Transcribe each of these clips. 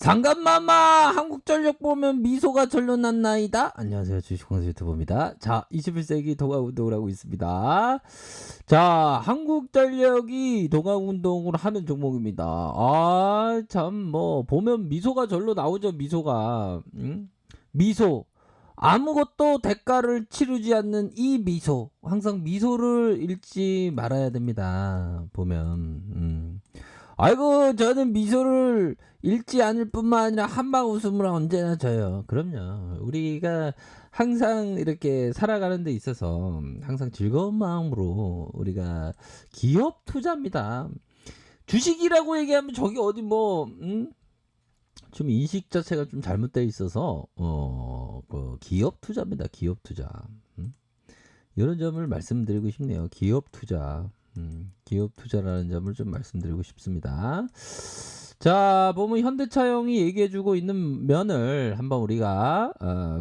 상감마마 한국전력 보면 미소가 절로 났나이다. 안녕하세요, 주식공시 유튜버입니다. 자, 21세기 동학운동을 하고 있습니다. 자, 한국전력이 동학운동을 하는 종목입니다. 참 뭐 보면 미소가 절로 나오죠. 미소가 미소, 아무것도 대가를 치르지 않는 이 미소, 항상 미소를 잃지 말아야 됩니다. 보면 아이고, 저는 미소를 잃지 않을 뿐만 아니라 한방 웃음을 언제나 져요. 그럼요. 우리가 항상 이렇게 살아가는 데 있어서 항상 즐거운 마음으로 우리가 기업 투자입니다. 주식이라고 얘기하면 저기 어디 좀 인식 자체가 좀 잘못되어 있어서 그 기업 투자입니다. 기업 투자. 이런 점을 말씀드리고 싶네요. 기업 투자. 기업 투자라는 점을 좀 말씀드리고 싶습니다. 자, 보면 현대차용이 얘기해주고 있는 면을 한번 우리가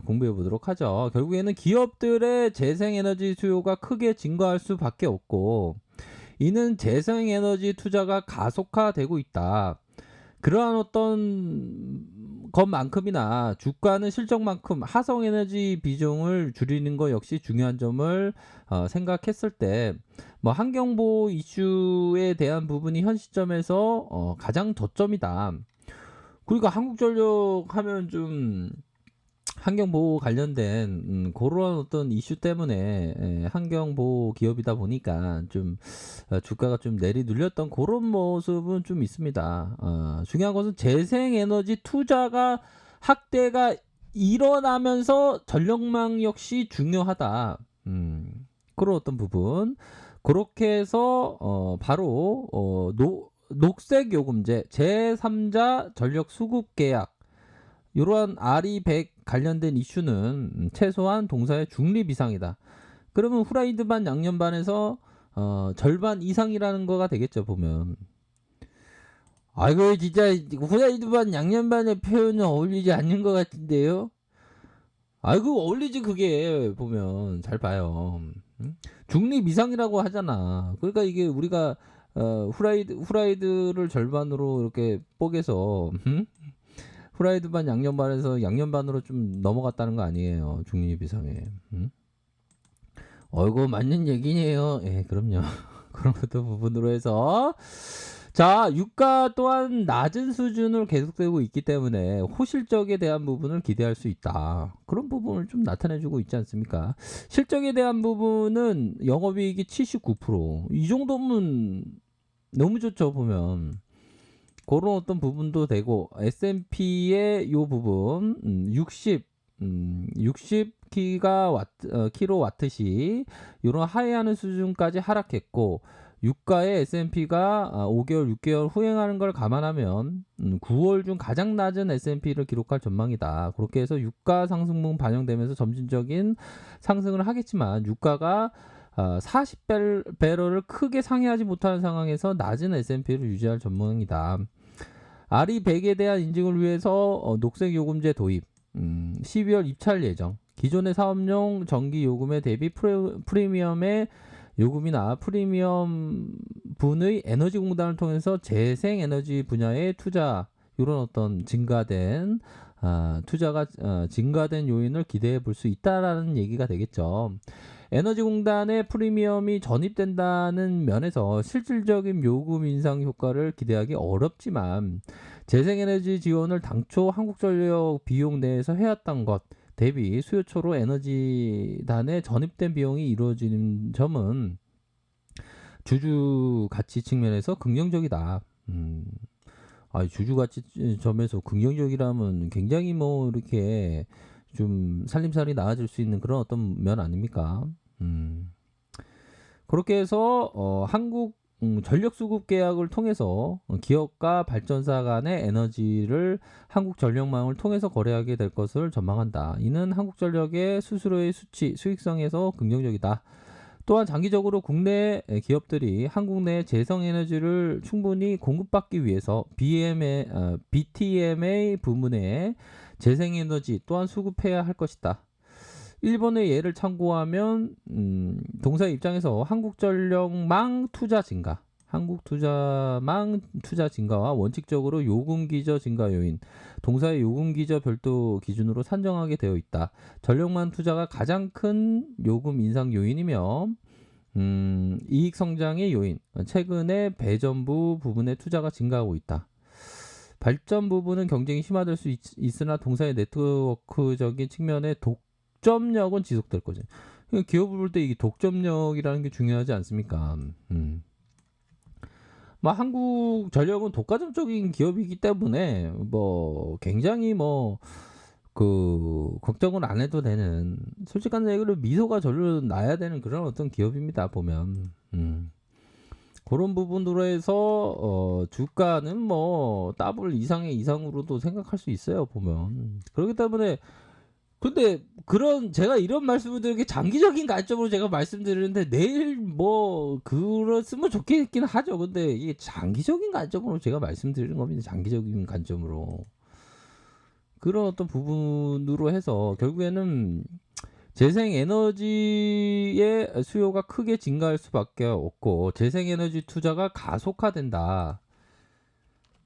공부해 보도록 하죠. 결국에는 기업들의 재생에너지 수요가 크게 증가할 수밖에 없고, 이는 재생에너지 투자가 가속화되고 있다. 그러한 어떤 것만큼이나 주가는 실적만큼 하성에너지 비중을 줄이는 것 역시 중요한 점을 생각했을 때, 뭐 환경보호 이슈에 대한 부분이 현 시점에서 가장 저점이다. 그러니까 한국전력 하면 좀 환경보호 관련된 그런 어떤 이슈 때문에 환경보호 기업이다 보니까 좀 주가가 좀 내리눌렸던 그런 모습은 좀 있습니다. 중요한 것은 재생에너지 투자가 확대가 일어나면서 전력망 역시 중요하다. 그런 어떤 부분. 그렇게 해서 바로 녹색요금제 제3자 전력 수급 계약, 이러한 RE100 관련된 이슈는 최소한 동사의 중립 이상이다. 그러면 후라이드 반 양념 반에서 절반 이상이라는 거가 되겠죠, 보면. 아이고, 진짜 후라이드 반 양념 반의 표현은 어울리지 않는 것 같은데요. 아이고, 어울리지. 그게 보면 잘 봐요. 중립 이상이라고 하잖아. 그러니까 이게 우리가 후라이드를 절반으로 이렇게 뽀개서 후라이드 반 양념 반에서 양념 반으로 좀 넘어갔다는 거 아니에요. 중립 이상에. 어이구, 맞는 얘기네요. 예, 그럼요. 그런 것도 부분으로 해서, 자, 유가 또한 낮은 수준을 계속되고 있기 때문에 호실적에 대한 부분을 기대할 수 있다. 그런 부분을 좀 나타내주고 있지 않습니까? 실적에 대한 부분은 영업이익이 79%. 이 정도면 너무 좋죠, 보면. 그런 어떤 부분도 되고, S&P의 요 부분 60 킬로와트시 이런 하회하는 수준까지 하락했고, 유가의 S&P가 5개월 6개월 후행하는 걸 감안하면 9월 중 가장 낮은 S&P를 기록할 전망이다. 그렇게 해서 유가 상승분 반영되면서 점진적인 상승을 하겠지만, 유가가 40배럴을 크게 상회하지 못하는 상황에서 낮은 S&P를 유지할 전망이다. RE100에 대한 인증을 위해서 녹색 요금제 도입, 12월 입찰 예정. 기존의 사업용 전기 요금에 대비 프리미엄의 요금이나 프리미엄 분의 에너지 공단을 통해서 재생에너지 분야의 투자, 이런 어떤 증가된 투자가 증가된 요인을 기대해 볼 수 있다라는 얘기가 되겠죠. 에너지공단의 프리미엄이 전입된다는 면에서 실질적인 요금 인상 효과를 기대하기 어렵지만, 재생에너지 지원을 당초 한국전력 비용 내에서 해왔던 것 대비 수요초로 에너지단에 전입된 비용이 이루어지는 점은 주주 가치 측면에서 긍정적이다. 주주 가치 점에서 긍정적이라면 굉장히 뭐 이렇게 좀 살림살이 나아질 수 있는 그런 어떤 면 아닙니까? 그렇게 해서 한국 전력 수급 계약을 통해서 기업과 발전사 간의 에너지를 한국전력망을 통해서 거래하게 될 것을 전망한다. 이는 한국전력의 수수료의 수치, 수익성에서 긍정적이다. 또한 장기적으로 국내 기업들이 한국 내 재생에너지를 충분히 공급받기 위해서 BTMA 부문에 재생에너지 또한 수급해야 할 것이다. 일본의 예를 참고하면 동사의 입장에서 한국전력망 투자 증가, 한국투자망 투자 증가와 원칙적으로 요금 기저 증가 요인, 동사의 요금 기저 별도 기준으로 산정하게 되어 있다. 전력망 투자가 가장 큰 요금 인상 요인이며 이익 성장의 요인, 최근에 배전부 부분의 투자가 증가하고 있다. 발전 부분은 경쟁이 심화될 수 있으나 동사의 네트워크적인 측면의 독점력은 지속될 거죠. 기업을 볼 때 이게 독점력이라는 게 중요하지 않습니까? 뭐 한국전력은 독과점적인 기업이기 때문에 뭐 굉장히 뭐 그 걱정을 안 해도 되는, 솔직한 얘기로 미소가 절로 나야 되는 그런 어떤 기업입니다 보면. 그런 부분으로 해서 주가는 뭐 더블 이상으로도 생각할 수 있어요 보면. 그렇기 때문에, 근데 그런 제가 이런 말씀을 드리는 게 장기적인 관점으로 제가 말씀드리는데 내일 뭐 그랬으면 좋겠긴 하죠. 근데 이게 장기적인 관점으로 제가 말씀드리는 겁니다. 장기적인 관점으로. 그런 어떤 부분으로 해서 결국에는 재생에너지의 수요가 크게 증가할 수밖에 없고 재생에너지 투자가 가속화된다.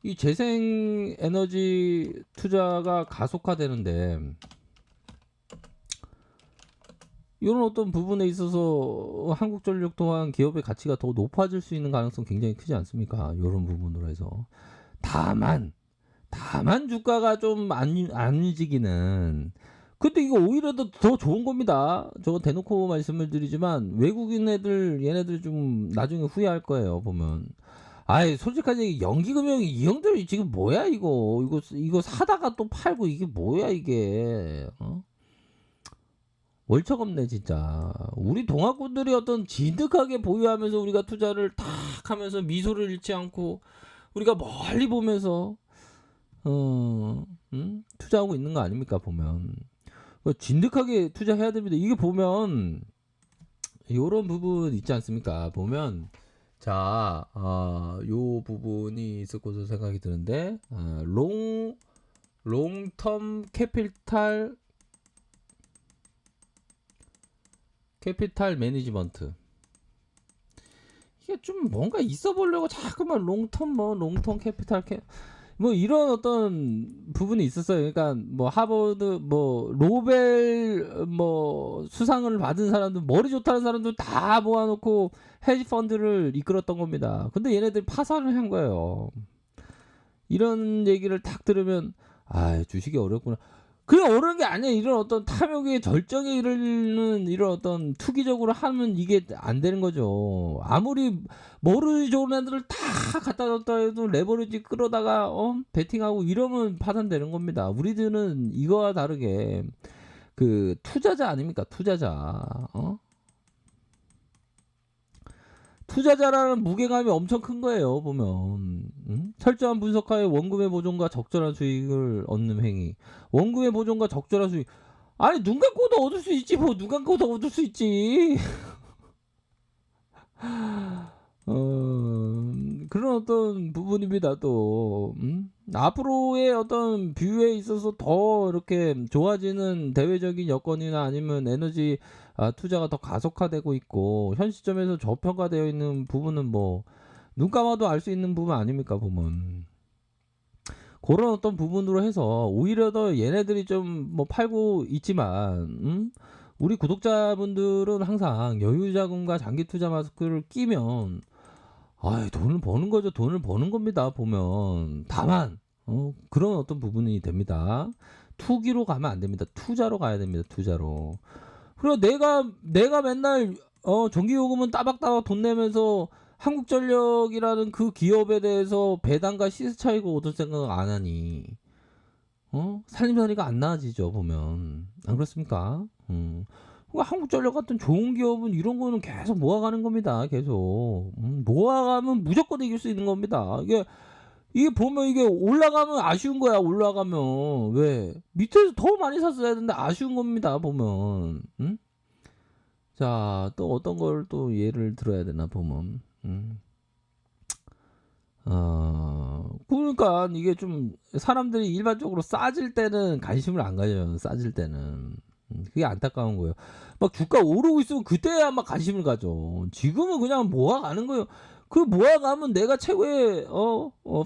이 재생에너지 투자가 가속화되는데 이런 어떤 부분에 있어서 한국전력 또한 기업의 가치가 더 높아질 수 있는 가능성 굉장히 크지 않습니까? 이런 부분으로 해서. 다만 주가가 좀 안 움직이는. 근데 이거 오히려 더 좋은 겁니다. 저거 대놓고 말씀을 드리지만 외국인 애들 얘네들 좀 나중에 후회할 거예요 보면. 아이 솔직하게 연기금융 이 형들 지금 뭐야 이거 사다가 또 팔고 이게 뭐야 이게. 월척없네 진짜. 우리 동학군들이 어떤 진득하게 보유하면서 우리가 투자를 탁 하면서 미소를 잃지 않고 우리가 멀리 보면서 투자하고 있는 거 아닙니까 보면. 진득하게 투자해야 됩니다. 이게 보면 요런 부분 있지 않습니까 보면. 자, 요 부분이 있을 것으로 생각이 드는데, 롱텀 캐피탈 매니지먼트. 이게 좀 뭔가 있어 보려고 자꾸만 롱텀 캐피탈 뭐 이런 어떤 부분이 있었어요. 그러니까 뭐 하버드 뭐 로벨 뭐 수상을 받은 사람들, 머리 좋다는 사람들 다 모아놓고 헤지 펀드를 이끌었던 겁니다. 근데 얘네들 파산을 한 거예요. 이런 얘기를 딱 들으면 주식이 어렵구나. 그게 어려운 게 아니야. 이런 어떤 탐욕의 절정에 이르는 이런 어떤 투기적으로 하면 이게 안 되는 거죠. 아무리 머리 좋은 애들을 다 갖다 줬다 해도 레버리지 끌어다가 베팅하고 이러면 파산되는 겁니다. 우리들은 이거와 다르게 그 투자자 아닙니까? 투자자. 투자자라는 무게감이 엄청 큰 거예요 보면. 철저한 분석하에 원금의 보존과 적절한 수익을 얻는 행위. 원금의 보존과 적절한 수익. 아니 눈 감고도 얻을 수 있지 뭐. 눈 감고도 얻을 수 있지. 그런 어떤 부분입니다 또. 앞으로의 어떤 뷰에 있어서 더 이렇게 좋아지는 대외적인 여건이나 아니면 에너지 투자가 더 가속화되고 있고 현 시점에서 저평가되어 있는 부분은 뭐 눈 감아도 알 수 있는 부분 아닙니까 보면. 그런 어떤 부분으로 해서 오히려 더 얘네들이 좀 뭐 팔고 있지만 우리 구독자분들은 항상 여유자금과 장기투자 마스크를 끼면 돈을 버는 거죠. 돈을 버는 겁니다 보면. 다만 그런 어떤 부분이 됩니다. 투기로 가면 안 됩니다. 투자로 가야 됩니다. 투자로. 그리고 내가 맨날 전기요금은 따박따박 돈 내면서 한국전력이라는 그 기업에 대해서 배당과 시세 차익을 얻을 생각 안 하니 살림살이가 안 나아지죠 보면. 안 그렇습니까? 한국전력 같은 좋은 기업은 이런 거는 계속 모아가는 겁니다. 계속 모아가면 무조건 이길 수 있는 겁니다. 이게 보면 이게 올라가면 아쉬운 거야. 올라가면 왜 밑에서 더 많이 샀어야 되는데 아쉬운 겁니다 보면. 자, 또 어떤 걸 또 예를 들어야 되나 보면. 그러니까 이게 좀 사람들이 일반적으로 싸질 때는 관심을 안 가져요. 싸질 때는. 그게 안타까운 거예요. 막 주가 오르고 있으면 그때야 막 관심을 가져. 지금은 그냥 모아가는 거예요. 그 모아가면 내가 최고의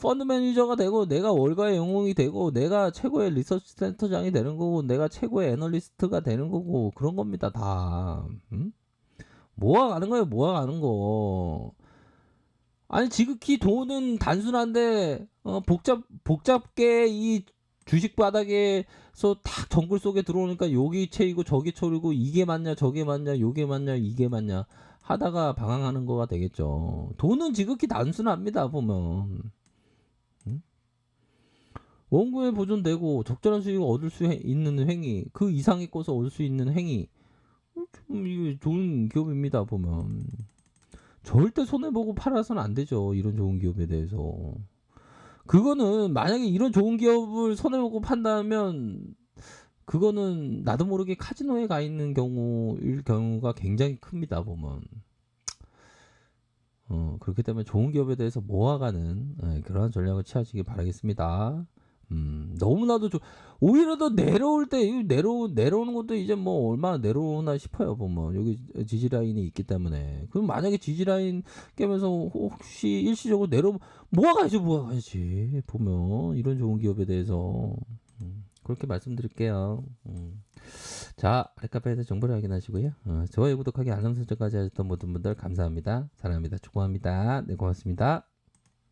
펀드 매니저가 되고 내가 월가의 영웅이 되고 내가 최고의 리서치 센터장이 되는 거고 내가 최고의 애널리스트가 되는 거고 그런 겁니다 다. 모아가는 거예요 모아가는 거. 아니 지극히 돈은 단순한데 복잡게 이 주식 바닥에서 탁 정글 속에 들어오니까 여기 채이고 저기 초리고 이게 맞냐 저게 맞냐 요게 맞냐 이게 맞냐 하다가 방황하는 거가 되겠죠. 돈은 지극히 단순합니다 보면. 원금에 보존되고 적절한 수익을 얻을 수 있는 행위 그 이상의 것을 얻을 수 있는 행위 이게 좋은 기업입니다 보면. 절대 손해보고 팔아서는 안 되죠 이런 좋은 기업에 대해서. 그거는 만약에 이런 좋은 기업을 손해보고 판다면 그거는 나도 모르게 카지노에 가 있는 경우가 굉장히 큽니다 보면. 그렇기 때문에 좋은 기업에 대해서 모아가는 그러한 전략을 취하시기 바라겠습니다. 너무나도 오히려 더 내려올 때 내려오는 것도 이제 뭐 얼마나 내려오나 싶어요 보면. 여기 지지 라인이 있기 때문에. 그럼 만약에 지지 라인 깨면서 혹시 일시적으로 모아가야지 보면 이런 좋은 기업에 대해서. 그렇게 말씀드릴게요. 자, 렉카페에서 정보를 확인하시고요. 좋아요, 구독하기, 알람 설정까지 하셨던 모든 분들 감사합니다. 사랑합니다. 축복합니다. 네, 고맙습니다.